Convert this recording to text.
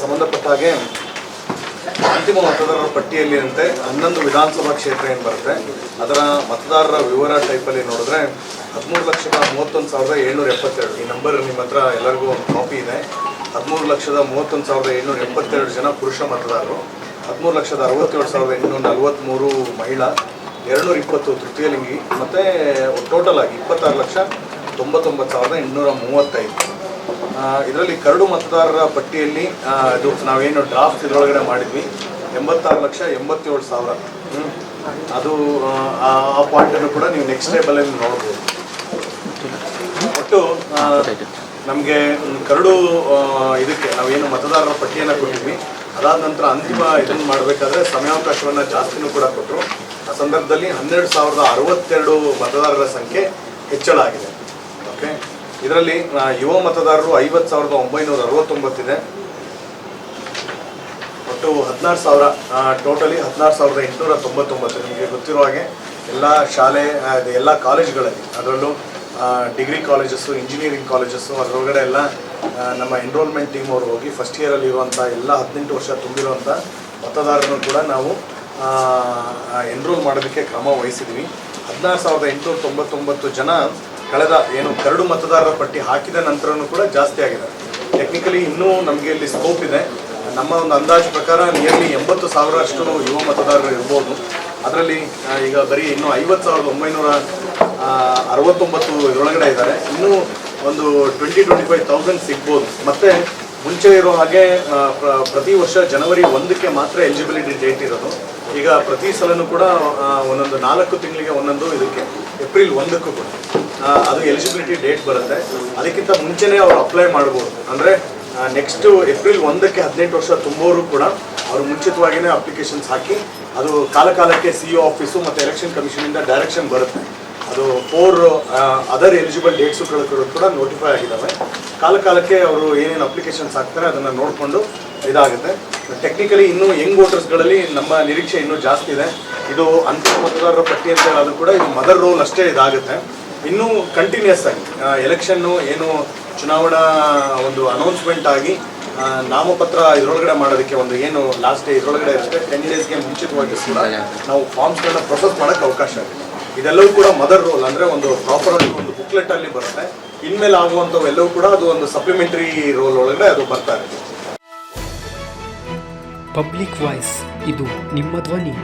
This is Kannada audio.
ಸಂಬಂಧಪಟ್ಟ ಹಾಗೆ ಅಂತಿಮ ಮತದಾರರ ಪಟ್ಟಿಯಲ್ಲಿ ಅಂತೆ 11 ವಿಧಾನಸಭಾ ಕ್ಷೇತ್ರ ಏನು ಬರುತ್ತೆ ಅದರ ಮತದಾರರ ವಿವರ ಟೈಪಲ್ಲಿ ನೋಡಿದ್ರೆ 13,31,772 ಈ ನಂಬರ್ ನಿಮ್ಮ ಹತ್ರ ಎಲ್ಲರಿಗೂ ಒಂದು ಕಾಪಿ ಇದೆ. 13,31,772 ಜನ ಪುರುಷ ಮತದಾರರು, 13,67,843 ಮಹಿಳಾ, 220 ತೃತೀಯ ಲಿಂಗಿ, ಮತ್ತು ಟೋಟಲ್ ಆಗಿ 26,99,835. ಇದರಲ್ಲಿ ಕರಡು ಮತದಾರರ ಪಟ್ಟಿಯಲ್ಲಿ ಇದು ನಾವೇನು ಡ್ರಾಫ್ಟ್ ಇದರೊಳಗಡೆ ಮಾಡಿದ್ವಿ 86,87,000. ಅದು ಆ ಪಾಯಿಂಟನ್ನು ಕೂಡ ನೀವು ನೆಕ್ಸ್ಟ್ ಟೇಬಲಲ್ಲಿ ನೋಡ್ಬೋದು. ಒಟ್ಟು ನಮಗೆ ಕರಡು ಇದಕ್ಕೆ ನಾವೇನು ಮತದಾರರ ಪಟ್ಟಿಯನ್ನು ಕೊಟ್ಟಿದ್ವಿ, ಅದಾದ ನಂತರ ಅಂತಿಮ ಇದನ್ನು ಮಾಡಬೇಕಾದ್ರೆ ಸಮಯಾವಕಾಶವನ್ನು ಜಾಸ್ತಿನೂ ಕೂಡ ಕೊಟ್ಟರು. ಆ ಸಂದರ್ಭದಲ್ಲಿ 12,062 ಮತದಾರರ ಸಂಖ್ಯೆ ಹೆಚ್ಚಳ ಆಗಿದೆ. ಓಕೆ, ಇದರಲ್ಲಿ ಯುವ ಮತದಾರರು 50,969 ಇದೆ. ಒಟ್ಟು 16,000 ಟೋಟಲಿ 16,899. ನಿಮಗೆ ಗೊತ್ತಿರೋ ಹಾಗೆ ಎಲ್ಲ ಶಾಲೆ ಎಲ್ಲ ಕಾಲೇಜ್ಗಳಲ್ಲಿ, ಅದರಲ್ಲೂ ಡಿಗ್ರಿ ಕಾಲೇಜಸ್ಸು, ಇಂಜಿನಿಯರಿಂಗ್ ಕಾಲೇಜಸ್ಸು, ಅದರೊಳಗಡೆ ಎಲ್ಲ ನಮ್ಮ ಎನ್ರೋಲ್ಮೆಂಟ್ ಟೀಮ್ ಅವರು ಹೋಗಿ ಫಸ್ಟ್ ಇಯರಲ್ಲಿ ಇರುವಂಥ ಎಲ್ಲ 18 ವರ್ಷ ತುಂಬಿರುವಂಥ ಮತದಾರರನ್ನು ಕೂಡ ನಾವು ಎನ್ರೋಲ್ ಮಾಡೋದಕ್ಕೆ ಕ್ರಮ ವಹಿಸಿದ್ವಿ. 16,899 ಜನ ಕಳೆದ ಏನು ಕರಡು ಮತದಾರರ ಪಟ್ಟಿ ಹಾಕಿದ ನಂತರನೂ ಕೂಡ ಜಾಸ್ತಿ ಆಗಿದೆ. ಟೆಕ್ನಿಕಲಿ ಇನ್ನೂ ನಮಗೆ ಇಲ್ಲಿ ಸ್ಕೋಪ್ ಇದೆ. ನಮ್ಮ ಒಂದು ಅಂದಾಜು ಪ್ರಕಾರ ನಿಯರ್ಲಿ 80,000 ಯುವ ಮತದಾರರು ಇರ್ಬೋದು. ಅದರಲ್ಲಿ ಈಗ ಬರೀ ಇನ್ನೂ 50,969 ಇದರೊಳಗಡೆ ಇದ್ದಾರೆ. ಇನ್ನೂ ಒಂದು 20,000-25,000 ಸಿಗ್ಬೋದು. ಮತ್ತು ಮುಂಚೆ ಇರೋ ಹಾಗೆ ಪ್ರತಿ ವರ್ಷ ಜನವರಿ 1ಕ್ಕೆ ಮಾತ್ರ ಎಲಿಜಿಬಿಲಿಟಿ ಡೇಟ್ ಇರೋದು. ಈಗ ಪ್ರತಿ ಸಲನೂ ಕೂಡ ಒಂದೊಂದು 4 ತಿಂಗಳಿಗೆ ಒಂದೊಂದು ಇದಕ್ಕೆ ಏಪ್ರಿಲ್ 1ಕ್ಕೂ ಕೂಡ ಅದು ಎಲಿಜಿಬಿಲಿಟಿ ಡೇಟ್ ಬರುತ್ತೆ. ಅದಕ್ಕಿಂತ ಮುಂಚೆನೇ ಅವರು ಅಪ್ಲೈ ಮಾಡ್ಬೋದು. ಅಂದರೆ ನೆಕ್ಸ್ಟು ಏಪ್ರಿಲ್ 1ಕ್ಕೆ 18 ವರ್ಷ ತುಂಬೋರು ಕೂಡ ಅವರು ಮುಂಚಿತವಾಗಿಯೇ ಅಪ್ಲಿಕೇಶನ್ಸ್ ಹಾಕಿ ಅದು ಕಾಲಕಾಲಕ್ಕೆ CO ಆಫೀಸು ಮತ್ತು ಎಲೆಕ್ಷನ್ ಕಮಿಷನಿಂದ ಡೈರೆಕ್ಷನ್ ಬರುತ್ತೆ. ಅದು 4 ಅದರ್ ಎಲಿಜಿಬಲ್ ಡೇಟ್ಸುಗಳು ಕೂಡ ನೋಟಿಫೈ ಆಗಿದ್ದಾವೆ. ಕಾಲಕಾಲಕ್ಕೆ ಅವರು ಏನೇನು ಅಪ್ಲಿಕೇಶನ್ಸ್ ಹಾಕ್ತಾರೆ ಅದನ್ನು ನೋಡಿಕೊಂಡು ಇದಾಗುತ್ತೆ. ಟೆಕ್ನಿಕಲಿ ಇನ್ನೂ ಯಂಗ್ ವೋಟರ್ಸ್ಗಳಲ್ಲಿ ನಮ್ಮ ನಿರೀಕ್ಷೆ ಇನ್ನೂ ಜಾಸ್ತಿ ಇದೆ. ಇದು ಅಂತಿಮ ಮತದಾರರ ಪಟ್ಟಿ ಅಂತ ಹೇಳೋದು ಕೂಡ ಇದು ಮದರ್ ರೋಲ್ ಅಷ್ಟೇ ಇದಾಗುತ್ತೆ. ಇನ್ನೂ ಕಂಟಿನ್ಯೂಸ್ ಆಗಿ ಎಲೆಕ್ಷನ್ನು ಏನು ಚುನಾವಣಾ ಒಂದು ಅನೌನ್ಸ್ಮೆಂಟ್ ಆಗಿ ನಾಮಪತ್ರ ಇದರೊಳಗಡೆ ಮಾಡೋದಕ್ಕೆ ಒಂದು ಏನು ಲಾಸ್ಟ್ ಡೇ ಇದರೊಳಗಡೆ ಇರುತ್ತೆ 10 ಡೇಸ್ಗೆ ಮುಂಚಿತವಾಗಿ ಕೂಡ ನಾವು ಫಾರ್ಮ್ಸ್ಗಳನ್ನ ಪ್ರೊಸೆಸ್ ಮಾಡೋಕ್ಕೆ ಅವಕಾಶ ಆಗಿದೆ. ಇದೆಲ್ಲವೂ ಕೂಡ ಮದರ್ ರೋಲ್, ಅಂದರೆ ಒಂದು ಪ್ರಾಪರ್ ಆಗಿ ಒಂದು ಬುಕ್ಲೆಟಲ್ಲಿ ಬರುತ್ತೆ. ಇನ್ಮೇಲೆ ಆಗುವಂಥವು ಎಲ್ಲವೂ ಕೂಡ ಅದು ಒಂದು ಸಪ್ಲಿಮೆಂಟರಿ ರೋಲ್ ಒಳಗಡೆ ಅದು ಬರ್ತಾ ಇದೆ. ಪಬ್ಲಿಕ್ ವಾಯ್ಸ್, ಇದು ನಿಮ್ಮ ಧ್ವನಿ.